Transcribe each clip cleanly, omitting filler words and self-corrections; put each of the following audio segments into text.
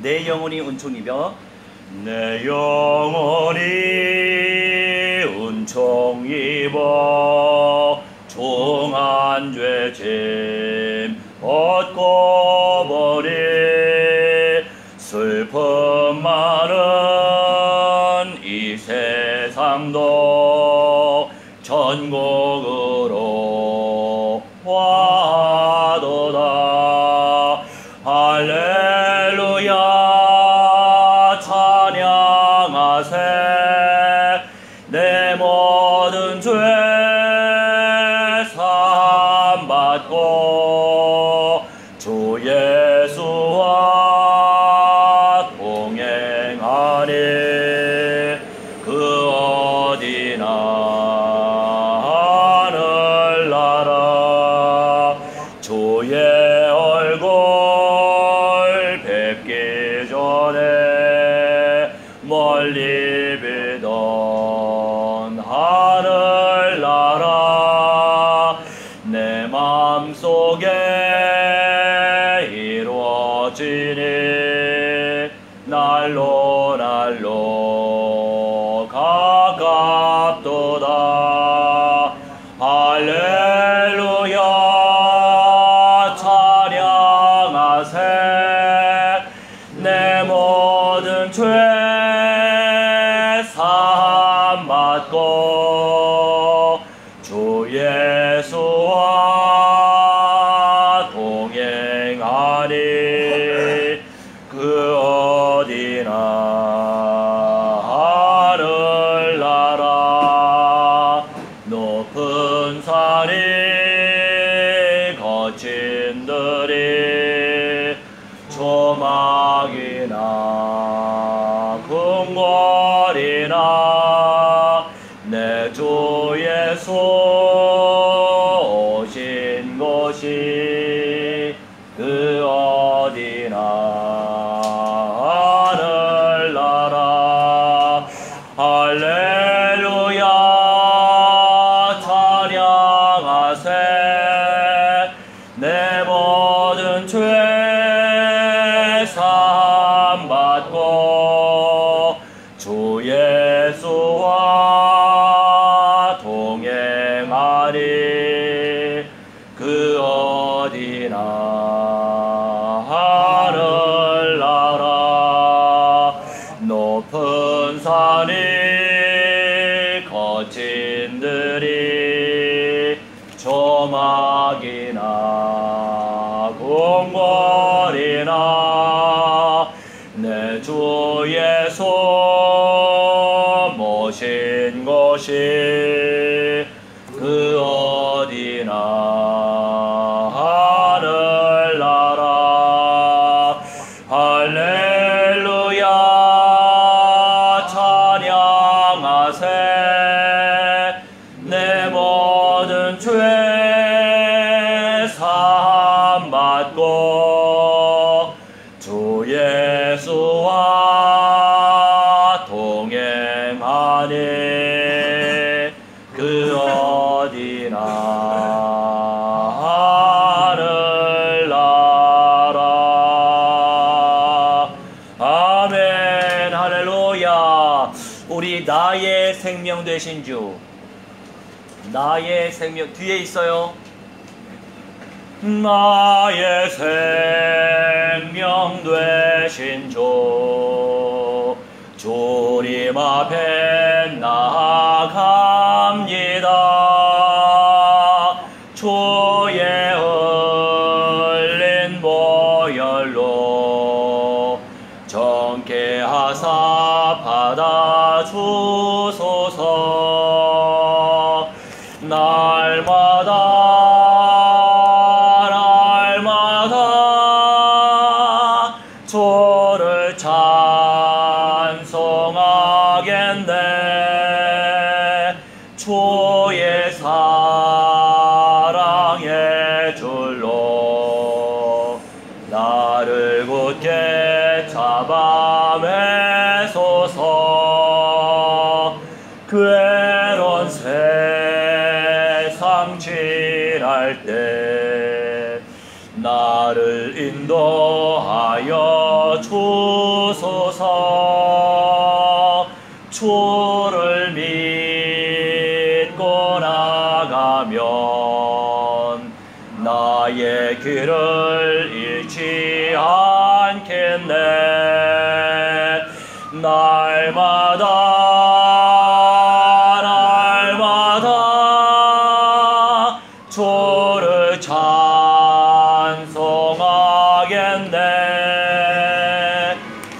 내 영혼이 은총 입어 내 영혼이 은총 입어 종한 죄짐 벗고 버리 슬픔 많은 이 세상도 천국으로 와도다. 할렐루야 찬양하세. 내 모든 죄 사함받고 주 예수와 동행하니 그 어디나 하늘나라 주의 얼굴 뵙기 전에 멀리 비던 하늘나라 내 맘속에 이루어지니 날로 날로 가깝도다. 할렐루야 찬양하세. 내 모든 죄 사함받고 주 예수와 동행하니 그 어디나 하늘나라 높은 산이 거친 들이 조막이나 궁궐이나 내 주 예수 오신 곳이 그 어디나 하늘나라. 할렐루야 찬양하세. 내 모든 죄 사함받고 주 예수와 동행하니 그 어디나 하늘나라 높은 산이 거친 들이 조막이나 궁궐이나 내 주 예수 모신 곳이 그 어디나 하늘나라. 할렐루야 찬양하세. 내 모든 죄 사함받고 주 예수와 동행하니 그 어디나 하늘나라. 아멘. 할렐루야. 우리 나의 생명 되신 주, 나의 생명 뒤에 있어요. 나의 생명 되신 주, 주님 앞에 나아갑니다. 주의 흘린 보혈로 정케하사 받아주소서. 날마다 주를 찬송하겠네. 주의 사랑의 줄로 나를 굳게 잡아매소서. 괴로운 세상 지날 때 나를 인도하여 주소서. 주를 믿고 나가면 나의 길을 잃지 않겠네. 날마다 주를 찬송하겠네.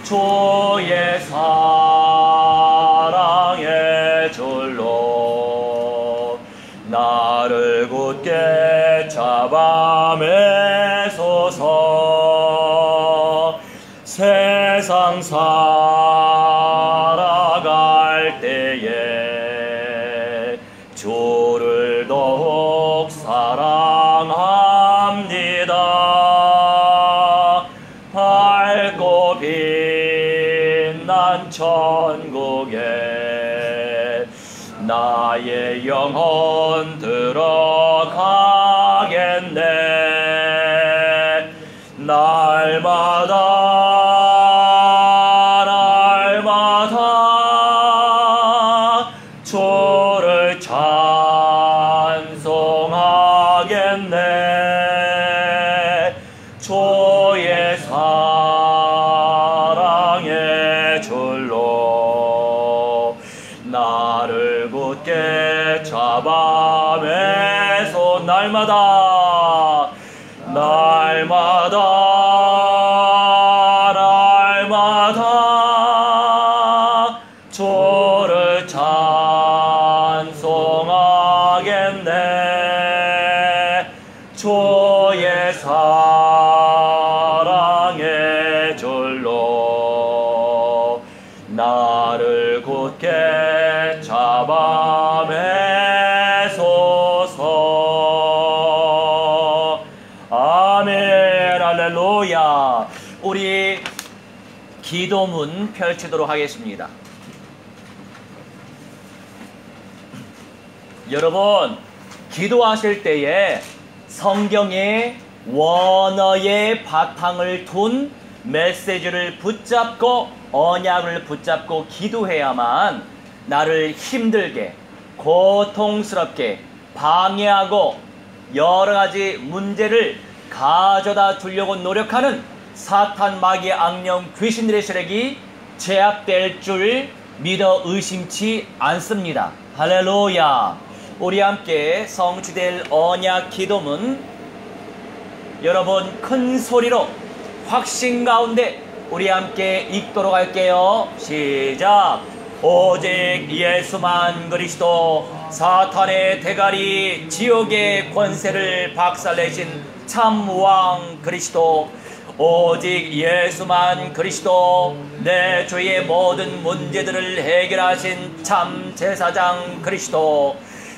주의 사랑의 줄로 나를 굳게 잡아매소서. 세상 살아갈 때에 주를 더욱 사랑합니다. 밝고 빛난 천국에 나의 영혼 들어가겠네. 날마다 주를 찬송하겠네. 주의 사랑의 줄로 나를 굳게 잡아매소. 날마다 주를 찬송하겠네. 주의 사랑의 줄로 나를 굳게 잡아매소서. 아멘. 할렐루야. 우리 기도문 펼치도록 하겠습니다. 여러분, 기도하실 때에 성경에 원어의 바탕을 둔 메시지를 붙잡고 언약을 붙잡고 기도해야만 나를 힘들게 고통스럽게 방해하고 여러가지 문제를 가져다 주려고 노력하는 사탄, 마귀, 악령, 귀신들의 세력이 제압될 줄 믿어 의심치 않습니다. 할렐루야. 우리 함께 성취될 언약 기도문, 여러분 큰 소리로 확신 가운데 우리 함께 읽도록 할게요. 시작. 오직 예수만 그리스도, 사탄의 대가리 지옥의 권세를 박살내신 참왕 그리스도, 오직 예수만 그리스도, 내 죄의 모든 문제들을 해결하신 참 제사장 그리스도,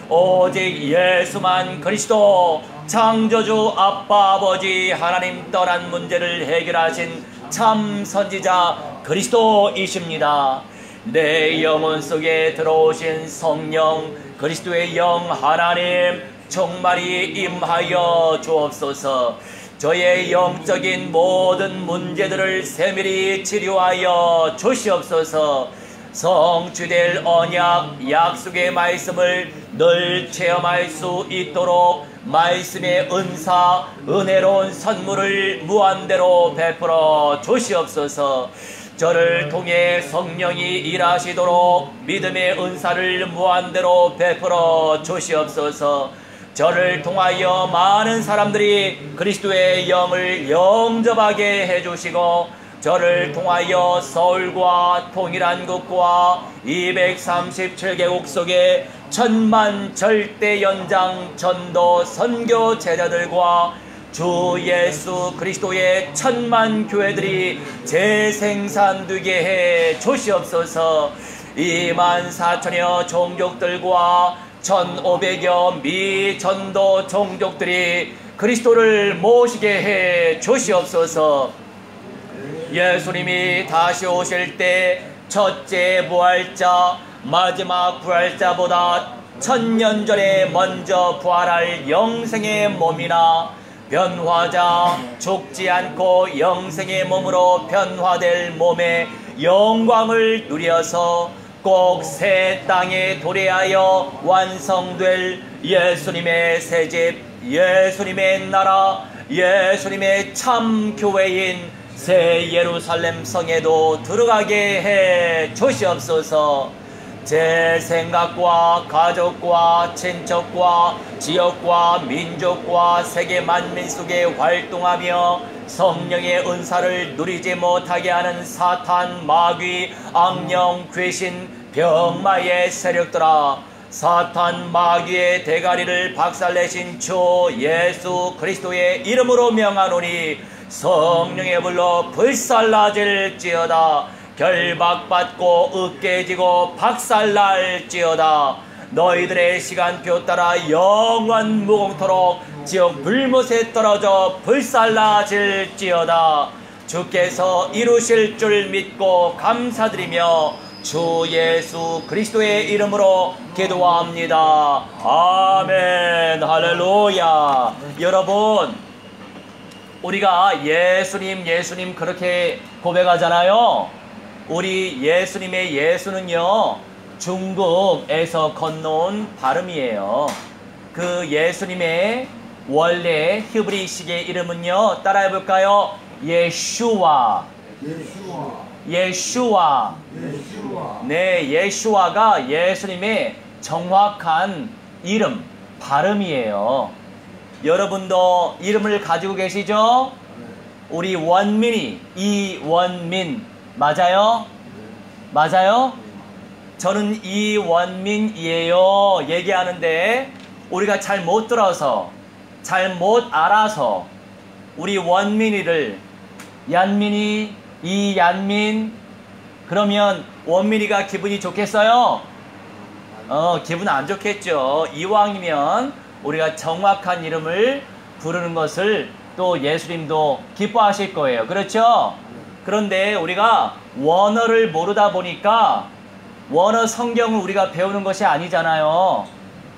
오직 예수만 그리스도, 창조주 아빠 아버지 하나님 떠난 문제를 해결하신 참 선지자 그리스도이십니다. 내 영혼 속에 들어오신 성령 그리스도의 영 하나님 정말이 임하여 주옵소서. 저의 영적인 모든 문제들을 세밀히 치료하여 주시옵소서. 성취될 언약 약속의 말씀을 늘 체험할 수 있도록 말씀의 은사 은혜로운 선물을 무한대로 베풀어 주시옵소서. 저를 통해 성령이 일하시도록 믿음의 은사를 무한대로 베풀어 주시옵소서. 저를 통하여 많은 사람들이 그리스도의 영을 영접하게 해주시고, 저를 통하여 서울과 통일한국과 237개국 속에 천만 절대 연장 전도 선교 제자들과 주 예수 그리스도의 천만 교회들이 재생산되게 해 주시옵소서. 24,000여 종족들과 1,500여 미전도 종족들이 그리스도를 모시게 해 주시옵소서. 예수님이 다시 오실 때 첫째 부활자 마지막 부활자보다 1000년 전에 먼저 부활할 영생의 몸이나 변화자 죽지 않고 영생의 몸으로 변화될 몸의 영광을 누려서 꼭 새 땅에 도래하여 완성될 예수님의 새집, 예수님의 나라, 예수님의 참 교회인 새 예루살렘 성에도 들어가게 해 주시옵소서. 제 생각과 가족과 친척과 지역과 민족과 세계 만민 속에 활동하며 성령의 은사를 누리지 못하게 하는 사탄, 마귀, 악령, 귀신, 병마의 세력들아, 사탄, 마귀의 대가리를 박살내신 주 예수 그리스도의 이름으로 명하노니 성령의 불로 불살라질지어다. 결박받고 으깨지고 박살날지어다. 너희들의 시간표 따라 영원 무공토록 지옥 불못에 떨어져 불살라질지어다. 주께서 이루실 줄 믿고 감사드리며 주 예수 그리스도의 이름으로 기도합니다. 아멘. 할렐루야. 여러분, 우리가 예수님 그렇게 고백하잖아요. 우리 예수님의 예수는요, 중국에서 건너온 발음이에요. 그 예수님의 원래 히브리식의 이름은요, 따라해볼까요? 예슈와. 네, 예슈와가 예수님의 정확한 이름, 발음이에요. 여러분도 이름을 가지고 계시죠? 우리 원민이 이원민 맞아요? 맞아요? 저는 이원민이에요 얘기하는데 우리가 잘 못 들어서, 잘 못 알아서 우리 원민이를 얀민이, 이얀민, 그러면 원민이가 기분이 좋겠어요? 기분 안 좋겠죠. 이왕이면 우리가 정확한 이름을 부르는 것을 또 예수님도 기뻐하실 거예요. 그렇죠? 그런데 우리가 원어를 모르다 보니까 원어 성경을 우리가 배우는 것이 아니잖아요.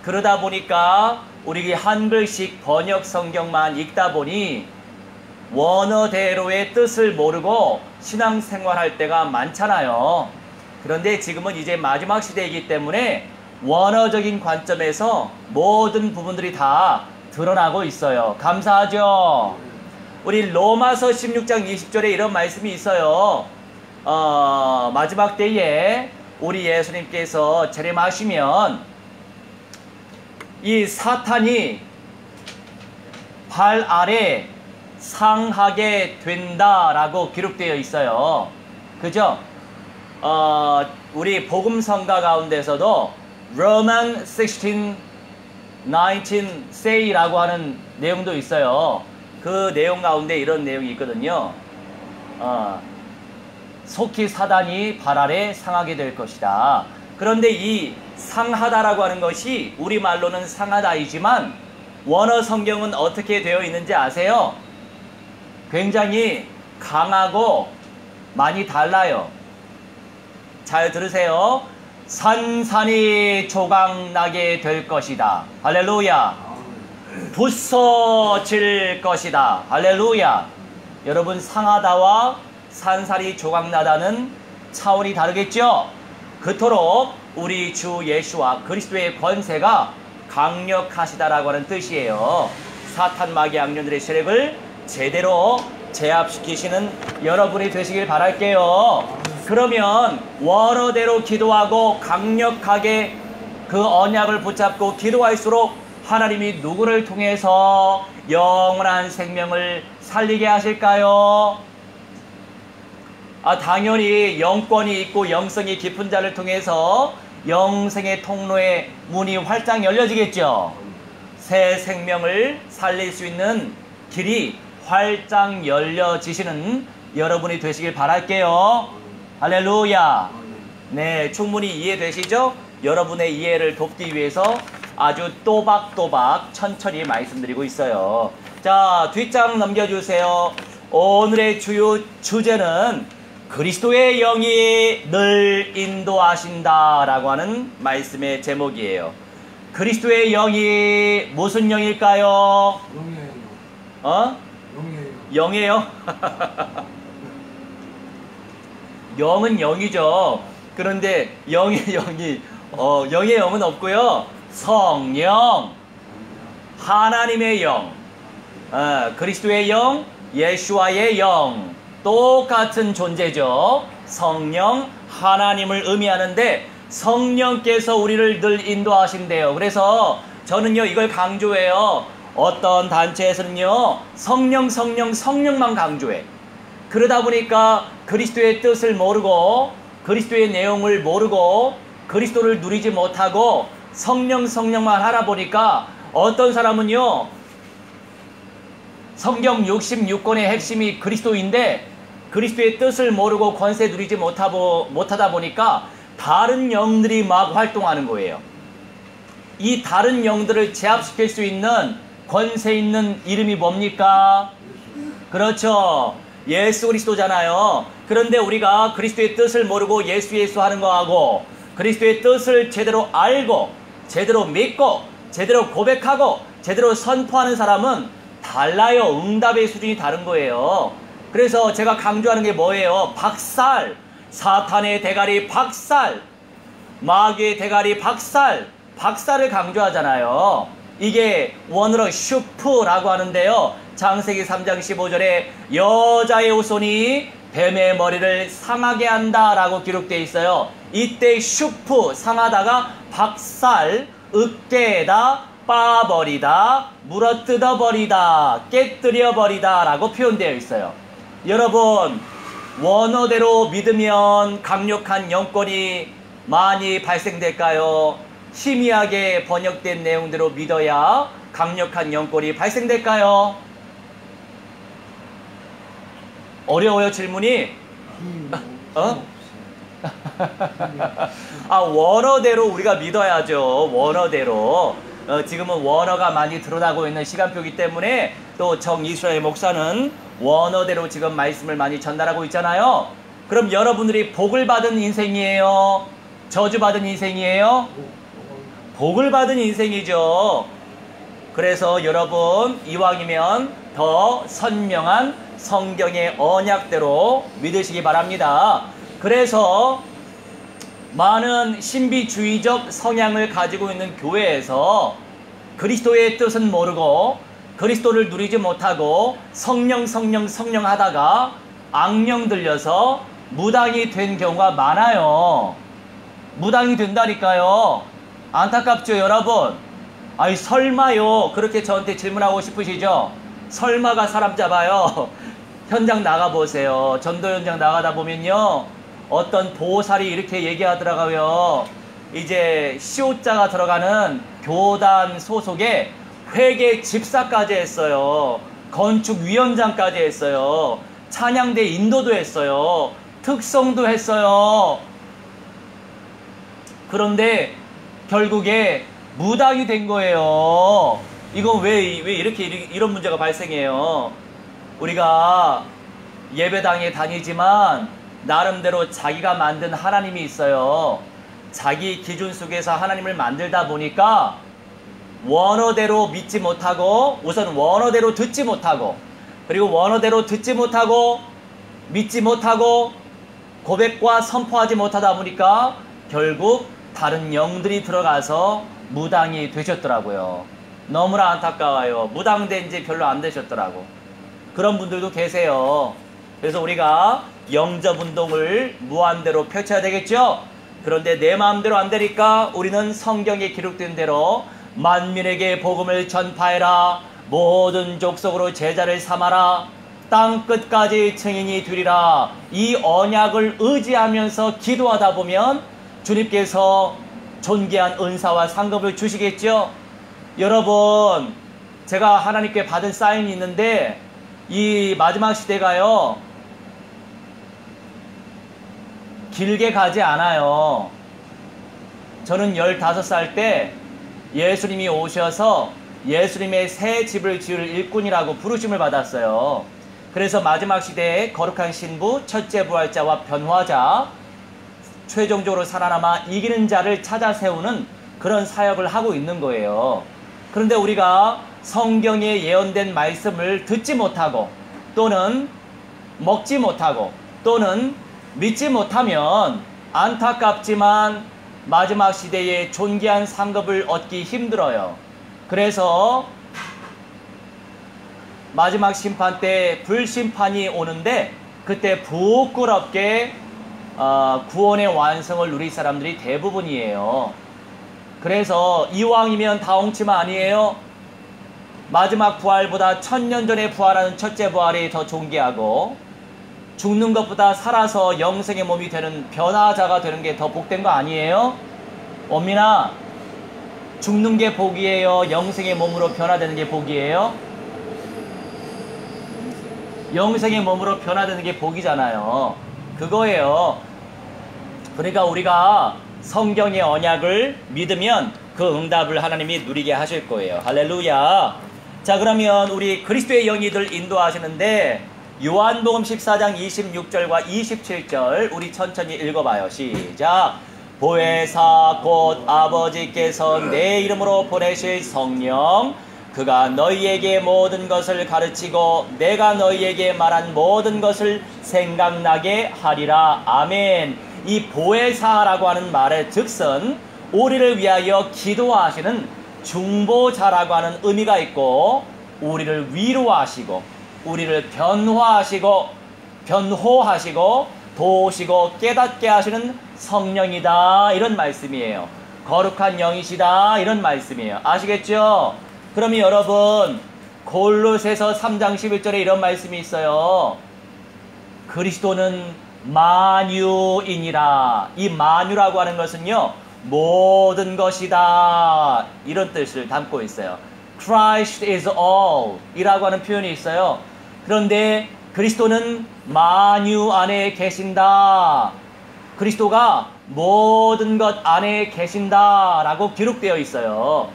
그러다 보니까 우리 한글식 번역 성경만 읽다 보니 원어대로의 뜻을 모르고 신앙생활할 때가 많잖아요. 그런데 지금은 이제 마지막 시대이기 때문에 원어적인 관점에서 모든 부분들이 다 드러나고 있어요. 감사하죠? 우리 로마서 16장 20절에 이런 말씀이 있어요. 마지막 때에 우리 예수님께서 재림하시면 이 사탄이 발 아래 상하게 된다라고 기록되어 있어요. 그죠? 우리 복음성가 가운데서도 Roman 16, 19 say라고 하는 내용도 있어요. 그 내용 가운데 이런 내용이 있거든요. 속히 사단이 발 아래 상하게 될 것이다. 그런데 이 상하다라고 하는 것이 우리말로는 상하다이지만 원어 성경은 어떻게 되어 있는지 아세요? 굉장히 강하고 많이 달라요. 잘 들으세요. 산산이 조각나게 될 것이다. 할렐루야. 부서질 것이다. 할렐루야. 여러분, 상하다와 산살이 조각나다는 차원이 다르겠죠? 그토록 우리 주 예수와 그리스도의 권세가 강력하시다라고 하는 뜻이에요. 사탄 마귀 악령들의 세력을 제대로 제압시키시는 여러분이 되시길 바랄게요. 그러면 원어대로 기도하고 강력하게 그 언약을 붙잡고 기도할수록 하나님이 누구를 통해서 영원한 생명을 살리게 하실까요? 당연히 영권이 있고 영성이 깊은 자를 통해서 영생의 통로의 문이 활짝 열려지겠죠. 새 생명을 살릴 수 있는 길이 활짝 열려지시는 여러분이 되시길 바랄게요. 할렐루야. 네, 충분히 이해되시죠? 여러분의 이해를 돕기 위해서 아주 또박또박 천천히 말씀드리고 있어요. 자, 뒷장 넘겨주세요. 오늘의 주요 주제는 그리스도의 영이 늘 인도하신다 라고 하는 말씀의 제목이에요. 그리스도의 영이 무슨 영일까요? 어? 영이에요. 영이에요? 영은 영이죠. 그런데 영의 영이 영의 영은 없고요. 성령, 하나님의 영, 그리스도의 영, 예수와의 영, 똑같은 존재죠. 성령, 하나님을 의미하는데 성령께서 우리를 늘 인도하신대요. 그래서 저는요 이걸 강조해요. 어떤 단체에서는요 성령만 강조해. 그러다 보니까 그리스도의 뜻을 모르고 그리스도의 내용을 모르고 그리스도를 누리지 못하고 성령만 하다 보니까 어떤 사람은요 성경 66권의 핵심이 그리스도인데 그리스도의 뜻을 모르고 권세 누리지 못하다 보니까 다른 영들이 막 활동하는 거예요. 이 다른 영들을 제압시킬 수 있는 권세 있는 이름이 뭡니까? 그렇죠. 예수 그리스도잖아요. 그런데 우리가 그리스도의 뜻을 모르고 예수 하는 거하고 그리스도의 뜻을 제대로 알고 제대로 믿고 제대로 고백하고 제대로 선포하는 사람은 달라요. 응답의 수준이 다른 거예요. 그래서 제가 강조하는 게 뭐예요? 박살, 사탄의 대가리 박살, 마귀의 대가리 박살, 박살을 강조하잖아요. 이게 원어로 슈프라고 하는데요. 창세기 3장 15절에 여자의 후손이 뱀의 머리를 상하게 한다 라고 기록되어 있어요. 이때 슈프, 상하다가 박살, 으깨다, 빠버리다, 물어뜯어버리다, 깨뜨려버리다 라고 표현되어 있어요. 여러분, 원어대로 믿으면 강력한 영권이 많이 발생될까요? 희미하게 번역된 내용대로 믿어야 강력한 영권이 발생될까요? 어려워요, 질문이? 원어대로 우리가 믿어야죠. 원어대로. 지금은 원어가 많이 드러나고 있는 시간표이기 때문에 또 정이스라엘 목사는 원어대로 지금 말씀을 많이 전달하고 있잖아요. 그럼 여러분들이 복을 받은 인생이에요? 저주받은 인생이에요? 복을 받은 인생이죠. 그래서 여러분 이왕이면 더 선명한 성경의 언약대로 믿으시기 바랍니다. 그래서 많은 신비주의적 성향을 가지고 있는 교회에서 그리스도의 뜻은 모르고 그리스도를 누리지 못하고 성령 하다가 악령 들려서 무당이 된 경우가 많아요. 무당이 된다니까요. 안타깝죠, 여러분? 아니, 설마요. 그렇게 저한테 질문하고 싶으시죠? 설마가 사람 잡아요. 현장 나가보세요. 전도 현장 나가다 보면요. 어떤 보살이 이렇게 얘기하더라고요. 이제 시옷자가 들어가는 교단 소속에 회계 집사까지 했어요. 건축위원장까지 했어요. 찬양대 인도도 했어요. 특성도 했어요. 그런데 결국에 무당이 된 거예요. 이건 왜 이렇게 이런 문제가 발생해요? 우리가 예배당에 다니지만 나름대로 자기가 만든 하나님이 있어요. 자기 기준 속에서 하나님을 만들다 보니까 원어대로 믿지 못하고 우선 원어대로 듣지 못하고 그리고 원어대로 듣지 못하고 믿지 못하고 고백과 선포하지 못하다 보니까 결국 다른 영들이 들어가서 무당이 되셨더라고요. 너무나 안타까워요. 무당된 지 별로 안 되셨더라고. 그런 분들도 계세요. 그래서 우리가 영접운동을 무한대로 펼쳐야 되겠죠? 그런데 내 마음대로 안 되니까 우리는 성경에 기록된 대로 만민에게 복음을 전파해라. 모든 족속으로 제자를 삼아라. 땅 끝까지 증인이 되리라. 이 언약을 의지하면서 기도하다 보면 주님께서 존귀한 은사와 상급을 주시겠죠? 여러분, 제가 하나님께 받은 사인이 있는데 이 마지막 시대가요 길게 가지 않아요. 저는 15살 때 예수님이 오셔서 예수님의 새 집을 지을 일꾼이라고 부르심을 받았어요. 그래서 마지막 시대에 거룩한 신부, 첫째 부활자와 변화자, 최종적으로 살아남아 이기는 자를 찾아 세우는 그런 사역을 하고 있는 거예요. 그런데 우리가 성경에 예언된 말씀을 듣지 못하고 또는 먹지 못하고 또는 믿지 못하면 안타깝지만 마지막 시대에 존귀한 상급을 얻기 힘들어요. 그래서 마지막 심판 때 불심판이 오는데 그때 부끄럽게 구원의 완성을 누릴 사람들이 대부분이에요. 그래서 이왕이면 다 엉치마 아니에요? 마지막 부활보다 1000년 전에 부활하는 첫째 부활이 더 존귀하고 죽는 것보다 살아서 영생의 몸이 되는 변화자가 되는 게 더 복된 거 아니에요? 엄민아, 죽는 게 복이에요? 영생의 몸으로 변화되는 게 복이에요? 영생의 몸으로 변화되는 게 복이잖아요. 그거예요. 그러니까 우리가 성경의 언약을 믿으면 그 응답을 하나님이 누리게 하실 거예요. 할렐루야. 자, 그러면 우리 그리스도의 영이들 인도하시는데 요한복음 14장 26절과 27절 우리 천천히 읽어봐요. 시작. 보혜사 곧 아버지께서 내 이름으로 보내실 성령 그가 너희에게 모든 것을 가르치고 내가 너희에게 말한 모든 것을 생각나게 하리라. 아멘. 이 보혜사라고 하는 말의 즉슨 우리를 위하여 기도하시는 중보자라고 하는 의미가 있고 우리를 위로하시고 우리를 변호하시고 도우시고 깨닫게 하시는 성령이다 이런 말씀이에요. 거룩한 영이시다 이런 말씀이에요. 아시겠죠? 그러면 여러분 골로새서 3장 11절에 이런 말씀이 있어요. 그리스도는 만유이니라. 이 만유라고 하는 것은요 모든 것이다 이런 뜻을 담고 있어요. Christ is all 이라고 하는 표현이 있어요. 그런데 그리스도는 만유 안에 계신다. 그리스도가 모든 것 안에 계신다 라고 기록되어 있어요.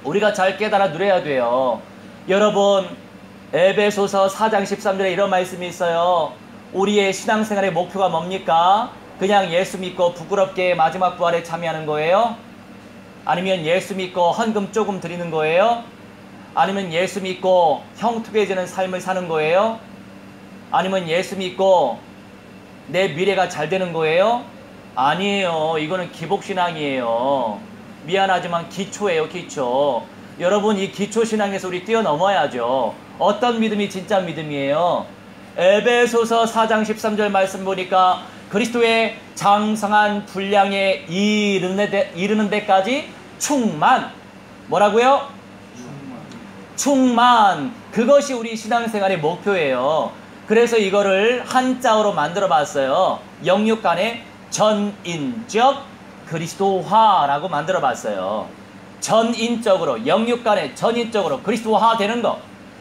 우리가 잘 깨달아 누려야 돼요. 여러분 에베소서 4장 13절에 이런 말씀이 있어요. 우리의 신앙생활의 목표가 뭡니까? 그냥 예수 믿고 부끄럽게 마지막 부활에 참여하는 거예요? 아니면 예수 믿고 헌금 조금 드리는 거예요? 아니면 예수 믿고 형통해지는 삶을 사는 거예요? 아니면 예수 믿고 내 미래가 잘 되는 거예요? 아니에요. 이거는 기복신앙이에요. 미안하지만 기초예요. 기초. 여러분 이 기초신앙에서 우리 뛰어넘어야죠. 어떤 믿음이 진짜 믿음이에요? 에베소서 4장 13절 말씀 보니까 그리스도의 장성한 분량에 이르는 데까지 충만. 뭐라고요? 충만. 그것이 우리 신앙생활의 목표예요. 그래서 이거를 한자어로 만들어 봤어요. 영육간의 전인적 그리스도화라고 만들어 봤어요. 전인적으로 영육간의 전인적으로 그리스도화 되는 거.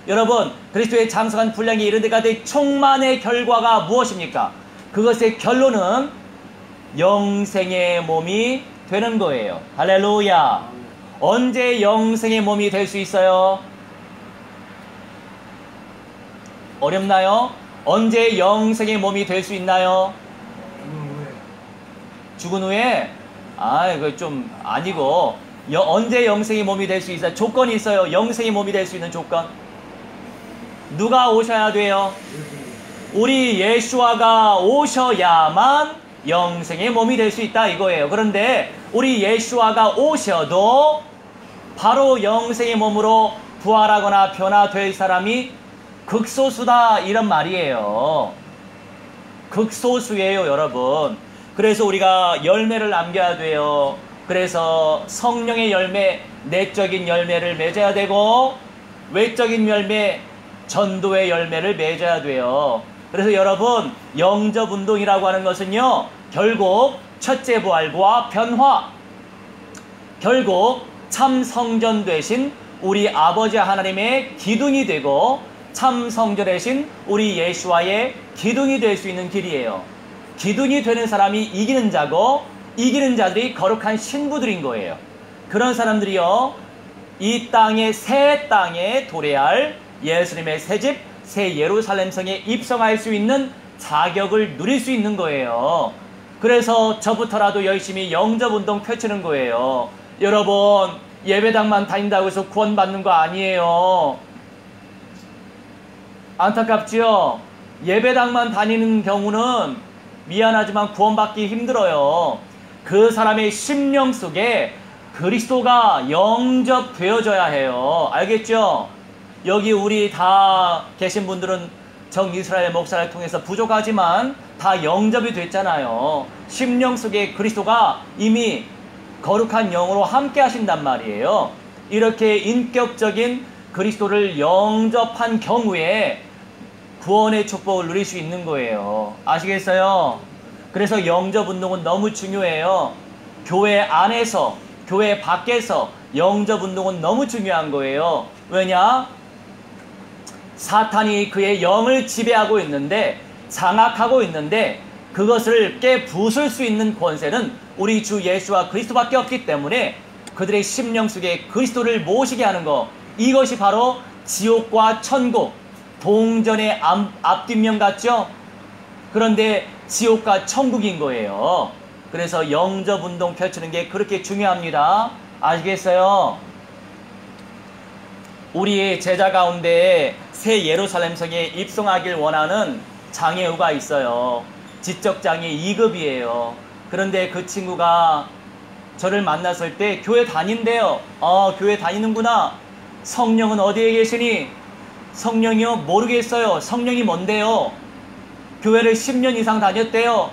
여러분 그리스도의 장성한 분량에 이른 데까지 충만의 결과가 무엇입니까? 그것의 결론은 영생의 몸이 되는 거예요. 할렐루야. 언제 영생의 몸이 될 수 있어요? 어렵나요? 언제 영생의 몸이 될 수 있나요? 죽은 후에? 이거 좀 아니고 언제 영생의 몸이 될 수 있어요? 조건이 있어요. 영생의 몸이 될 수 있는 조건. 누가 오셔야 돼요? 우리 예수아가 오셔야만 영생의 몸이 될 수 있다 이거예요. 그런데 우리 예수아가 오셔도 바로 영생의 몸으로 부활하거나 변화될 사람이 극소수다 이런 말이에요. 극소수예요 여러분. 그래서 우리가 열매를 남겨야 돼요. 그래서 성령의 열매, 내적인 열매를 맺어야 되고 외적인 열매, 전도의 열매를 맺어야 돼요. 그래서 여러분 영접운동이라고 하는 것은요 결국 첫째 부활과 변화, 결국 참 성전 되신 우리 아버지 하나님의 기둥이 되고 참 성전 되신 우리 예수와의 기둥이 될 수 있는 길이에요. 기둥이 되는 사람이 이기는 자고 이기는 자들이 거룩한 신부들인 거예요. 그런 사람들이요 이 땅의 새 땅에 도래할 예수님의 새집 새 예루살렘 성에 입성할 수 있는 자격을 누릴 수 있는 거예요. 그래서 저부터라도 열심히 영접운동 펼치는 거예요. 여러분 예배당만 다닌다고 해서 구원받는 거 아니에요. 안타깝지요? 예배당만 다니는 경우는 미안하지만 구원받기 힘들어요. 그 사람의 심령 속에 그리스도가 영접되어져야 해요. 알겠죠? 여기 우리 다 계신 분들은 정이스라엘 목사를 통해서 부족하지만 다 영접이 됐잖아요. 심령 속에 그리스도가 이미 거룩한 영으로 함께 하신단 말이에요. 이렇게 인격적인 그리스도를 영접한 경우에 구원의 축복을 누릴 수 있는 거예요. 아시겠어요? 그래서 영접 운동은 너무 중요해요. 교회 안에서, 교회 밖에서 영접 운동은 너무 중요한 거예요. 왜냐? 사탄이 그의 영을 지배하고 있는데, 장악하고 있는데, 그것을 깨부술 수 있는 권세는 우리 주 예수와 그리스도밖에 없기 때문에 그들의 심령 속에 그리스도를 모시게 하는 것, 이것이 바로 지옥과 천국, 동전의 앞뒷면 같죠? 그런데 지옥과 천국인 거예요. 그래서 영접 운동 펼치는 게 그렇게 중요합니다. 아시겠어요? 우리 제자 가운데 새 예루살렘 성에 입성하길 원하는 장애우가 있어요. 지적장애 2급이에요. 그런데 그 친구가 저를 만났을 때 교회 다닌대요. 교회 다니는구나. 성령은 어디에 계시니? 성령이요? 모르겠어요. 성령이 뭔데요? 교회를 10년 이상 다녔대요.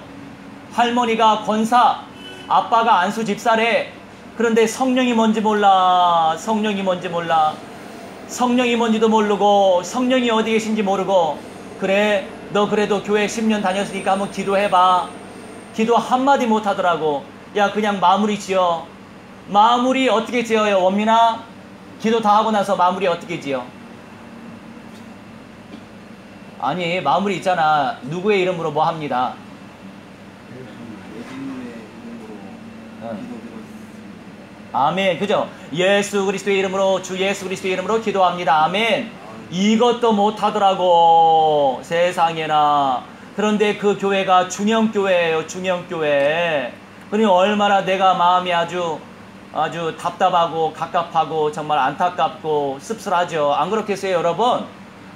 할머니가 권사, 아빠가 안수 집사래. 그런데 성령이 뭔지 몰라. 성령이 뭔지 몰라. 성령이 뭔지도 모르고 성령이 어디 계신지 모르고. 그래, 너 그래도 교회 10년 다녔으니까 한번 기도해봐. 기도 한마디 못하더라고. 야, 그냥 마무리 지어. 마무리 어떻게 지어요, 원민아? 기도 다 하고 나서 마무리 어떻게 지어? 아니, 마무리 있잖아. 누구의 이름으로 뭐 합니다. 아멘. 그죠? 예수 그리스도의 이름으로, 주 예수 그리스도의 이름으로 기도합니다. 아멘. 이것도 못하더라고. 세상에나. 그런데 그 교회가 중형교회예요. 중형교회. 그러니 얼마나 내가 마음이 아주 답답하고 갑갑하고 정말 안타깝고 씁쓸하죠. 안 그렇겠어요, 여러분?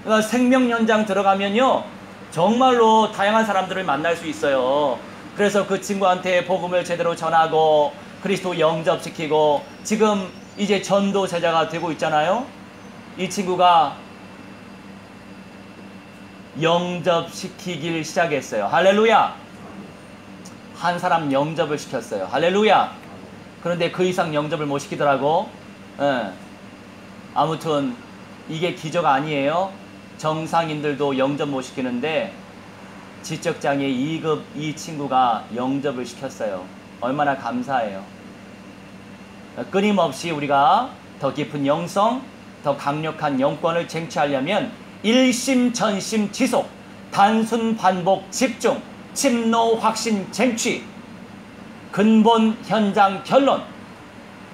그러니까 생명연장 들어가면요, 정말로 다양한 사람들을 만날 수 있어요. 그래서 그 친구한테 복음을 제대로 전하고 그리스도 영접시키고 지금 이제 전도 제자가 되고 있잖아요. 이 친구가 영접시키길 시작했어요. 할렐루야. 한 사람 영접을 시켰어요. 할렐루야. 그런데 그 이상 영접을 못 시키더라고. 아무튼 이게 기적 아니에요. 정상인들도 영접 못 시키는데 지적장애 2급 이 친구가 영접을 시켰어요. 얼마나 감사해요. 끊임없이 우리가 더 깊은 영성, 더 강력한 영권을 쟁취하려면 일심전심 지속, 단순 반복 집중, 침노 확신 쟁취, 근본 현장 결론,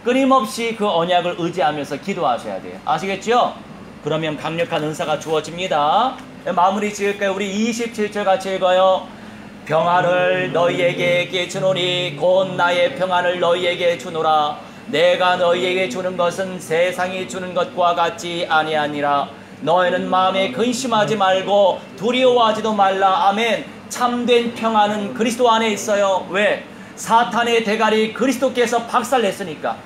끊임없이 그 언약을 의지하면서 기도하셔야 돼요. 아시겠죠? 그러면 강력한 은사가 주어집니다. 마무리 지을까요? 우리 27절 같이 읽어요. 평안을 너희에게 주노니 곧 나의 평안을 너희에게 주노라. 내가 너희에게 주는 것은 세상이 주는 것과 같지 아니하니라. 너희는 마음에 근심하지 말고 두려워하지도 말라. 아멘. 참된 평안은 그리스도 안에 있어요. 왜? 사탄의 대가리 그리스도께서 박살냈으니까.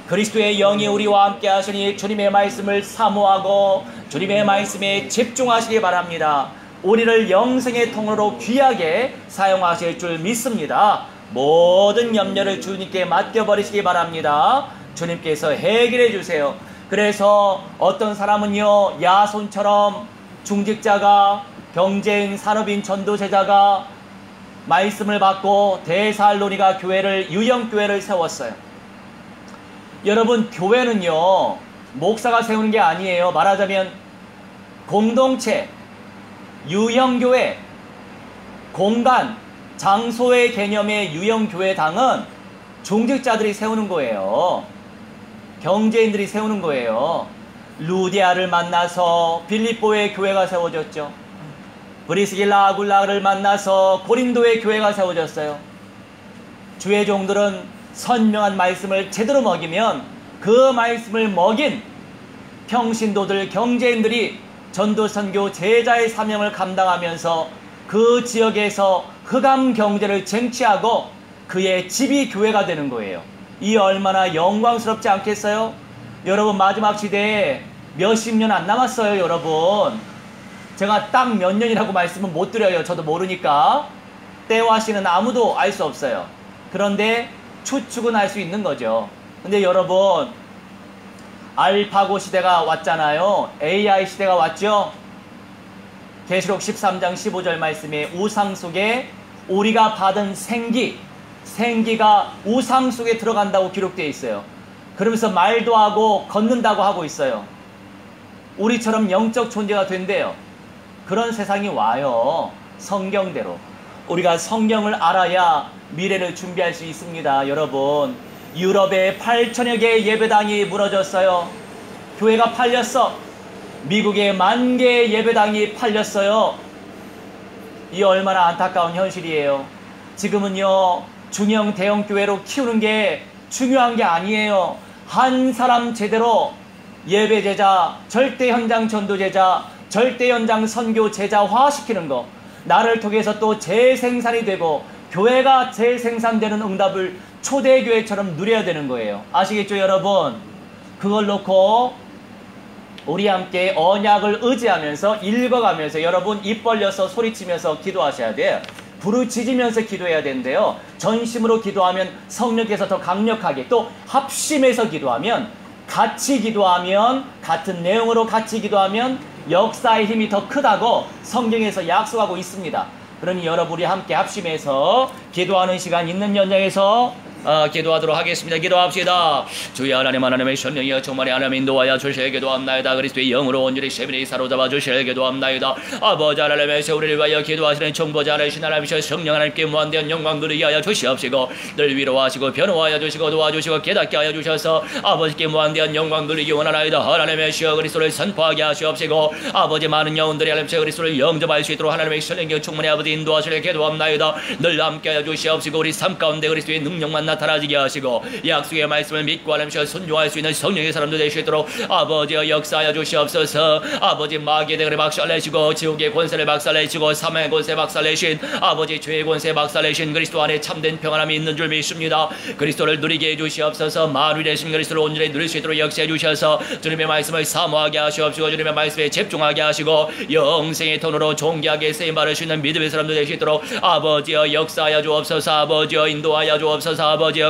그리스도의 영이 우리와 함께 하시니 주님의 말씀을 사모하고 주님의 말씀에 집중하시기 바랍니다. 우리를 영생의 통로로 귀하게 사용하실 줄 믿습니다. 모든 염려를 주님께 맡겨버리시기 바랍니다. 주님께서 해결해 주세요. 그래서 어떤 사람은요, 야손처럼 중직자가, 경제인, 산업인, 전도제자가 말씀을 받고 데살로니가 교회를, 유형교회를 세웠어요. 여러분, 교회는요, 목사가 세우는 게 아니에요. 말하자면 공동체, 유형교회, 공간, 장소의 개념의 유형교회당은 중직자들이 세우는 거예요. 경제인들이 세우는 거예요. 루디아를 만나서 빌립보의 교회가 세워졌죠. 브리스길라 아굴라를 만나서 고린도의 교회가 세워졌어요. 주의 종들은 선명한 말씀을 제대로 먹이면 그 말씀을 먹인 평신도들, 경제인들이 전도선교 제자의 사명을 감당하면서 그 지역에서 흑암 경제를 쟁취하고 그의 집이 교회가 되는 거예요. 이 얼마나 영광스럽지 않겠어요? 여러분, 마지막 시대에 몇십 년 안 남았어요. 여러분, 제가 딱 몇 년이라고 말씀은 못 드려요. 저도 모르니까. 때와 시는 아무도 알 수 없어요. 그런데 추측은 할 수 있는 거죠. 근데 여러분, 알파고 시대가 왔잖아요. AI 시대가 왔죠. 계시록 13장 15절 말씀에 우상 속에 우리가 받은 생기가 우상 속에 들어간다고 기록되어 있어요. 그러면서 말도 하고 걷는다고 하고 있어요. 우리처럼 영적 존재가 된대요. 그런 세상이 와요. 성경대로. 우리가 성경을 알아야 미래를 준비할 수 있습니다. 여러분, 유럽에 8천여 개의 예배당이 무너졌어요. 교회가 팔렸어. 미국에 10,000개의 예배당이 팔렸어요. 이 얼마나 안타까운 현실이에요. 지금은요, 중형 대형 교회로 키우는 게 중요한 게 아니에요. 한 사람 제대로 예배 제자, 절대 현장 전도 제자, 절대 현장 선교 제자화 시키는 거, 나를 통해서 또 재생산이 되고 교회가 재생산되는 응답을 초대교회처럼 누려야 되는 거예요. 아시겠죠, 여러분? 그걸 놓고 우리 함께 언약을 의지하면서 읽어가면서 여러분 입 벌려서 소리치면서 기도하셔야 돼요. 부르짖으면서 기도해야 되는데요. 전심으로 기도하면 성령께서 더 강력하게, 또 합심해서 기도하면, 같이 기도하면, 같은 내용으로 같이 기도하면 역사의 힘이 더 크다고 성경에서 약속하고 있습니다. 그러니 여러분이 함께 합심해서 기도하는 시간 있는 연장에서 기도하도록 하겠습니다. 기도합시다. 주여 하나님, 하나님의 성령이여 충만히 하나님 인도하여 주실 기도합나이다. 그리스도의 영으로 온전히 세민이 사로잡아 주실 기도합나이다. 아버지 하나님의 우리를 위하여 기도하시는 정보자 하나님 하나님이셔 성령 하나님께 무한대한 영광 누리게 하여 주시옵시고, 늘 위로하시고 변호하여 주시고 도와주시고 깨닫게 하여 주셔서 아버지께 무한대한 영광 누리기 원하나이다. 하나님의 시여 그리스도를 선포하게 하시옵시고, 아버지 많은 영혼들이 하나님의 그리스도를 영접할 수 있도록 하나님의 성령이여 충만히 아버지 인도하시길 기도합나이다. 늘 함께 하여 주시옵시고, 우리 삶 가운데 그리스도의 능력만 나타나지게 하시고 약속의 말씀을 믿고 하나님께 순종할 수 있는 성령의 사람도 되시도록 아버지여 역사하여 주시옵소서. 아버지 마귀의 대가를 박살내시고 지옥의 권세를 박살내시고 사망의 권세 박살내신 아버지 죄의 권세 박살내신 그리스도 안에 참된 평안함이 있는 줄 믿습니다. 그리스도를 누리게 해주시옵소서. 만유의 되신 그리스도를 온전히 누릴 수 있도록 역사해 주셔서 주님의 말씀을 사모하게 하시옵시고, 주님의 말씀에 집중하게 하시고 영생의 톤으로 존귀하게 쓰임 받을 수 있는 믿음의 사람도 되시도록 아버지여 역사하여 주옵소서. 아버지여 인도하여 주옵소서. 아버지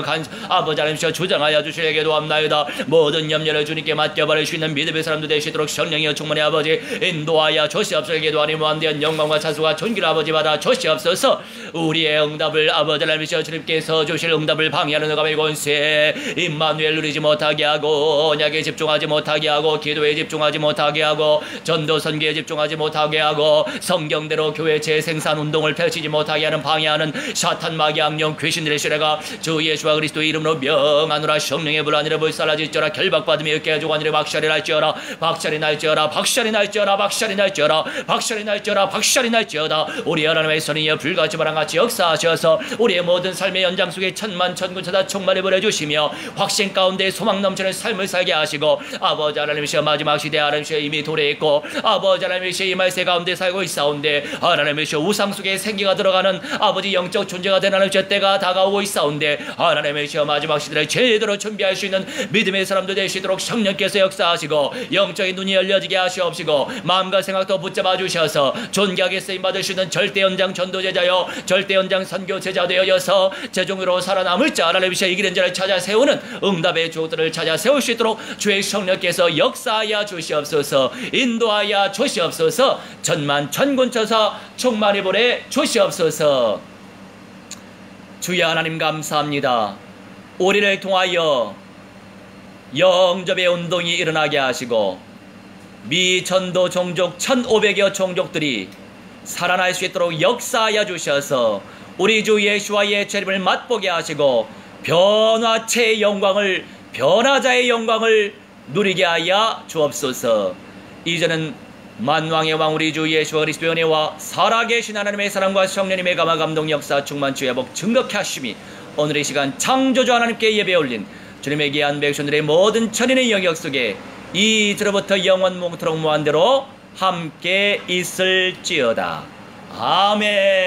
하나님께서 주장하여 주시게 기도합나이다. 모든 염려를 주님께 맡겨버릴 수 있는 믿음의 사람도 되시도록 성령이여 충만히 아버지 인도하여 주시옵소서. 기도하니 무한대한 영광과 찬송과 존귀를 아버지 받아 주시옵소서. 우리의 응답을 아버지 하나님께서 주님께서 주실 응답을 방해하는 흑암의 권세 임마누엘 누리지 못하게 하고, 언약에 집중하지 못하게 하고, 기도에 집중하지 못하게 하고, 전도 선교에 집중하지 못하게 하고, 성경대로 교회 재생산 운동을 펼치지 못하게 하는 방해하는 사탄 마귀 악령 귀신들의 시래가 주 예수와 그리스도의 이름으로 명하노라. 성령의 불안이라 불살라질지어라. 결박받으며 얻게 하고 하늘의 박살이 날지어라. 박살이 날지어라. 박살이 날지어라. 박살이 날지어라. 박살이 날지어라. 박살이 날지어다. 우리 하나님의 선이여 불같이 바람같이 역사하셔서 우리의 모든 삶의 연장 속에 천만 천군천사 충만히 보내주시며 확신 가운데 소망 넘치는 삶을 살게 하시고, 아버지 하나님이시여 마지막 시대 하나님이시여 이미 도래했고 아버지 하나님이시여 이 말세 가운데 살고 있사온데, 하나님이시여 우상 속에 생기가 들어가는 아버지 영적 존재가 되는 하나님이시여 때가 다가오고 있사온데, 하나님의 시여 마지막 시대를 제대로 준비할 수 있는 믿음의 사람도 되시도록 성령께서 역사하시고 영적인 눈이 열려지게 하시옵시고, 마음과 생각도 붙잡아 주셔서 존귀하게 쓰임받을 수 있는 절대 연장 전도제자여 절대 연장 선교제자 되어서 제종으로 살아남을 자 하나님의 시여 이기는 자를 찾아 세우는 응답의 주들을 찾아 세울 수 있도록 주의 성령께서 역사하여 주시옵소서. 인도하여 주시옵소서. 천만 천군천사 충만히 보내 주시옵소서. 주여 하나님 감사합니다. 우리를 통하여 영접의 운동이 일어나게 하시고 미전도 종족 1500여 종족들이 살아날 수 있도록 역사하여 주셔서 우리 주 예수와의 재림을 맛보게 하시고 변화체의 영광을, 변화자의 영광을 누리게 하여 주옵소서. 이제는 만왕의 왕 우리 주 예수 그리스도의 은혜와 살아계신 하나님의 사랑과 성령님의 감화 감동 역사 충만 주의 복 증거케 하심이 오늘 이 시간 창조주 하나님께 예배 올린 주님의 귀한 백성들의 모든 천인의 영역 속에 이제로부터 영원 몽토록 무한대로 함께 있을지어다. 아멘.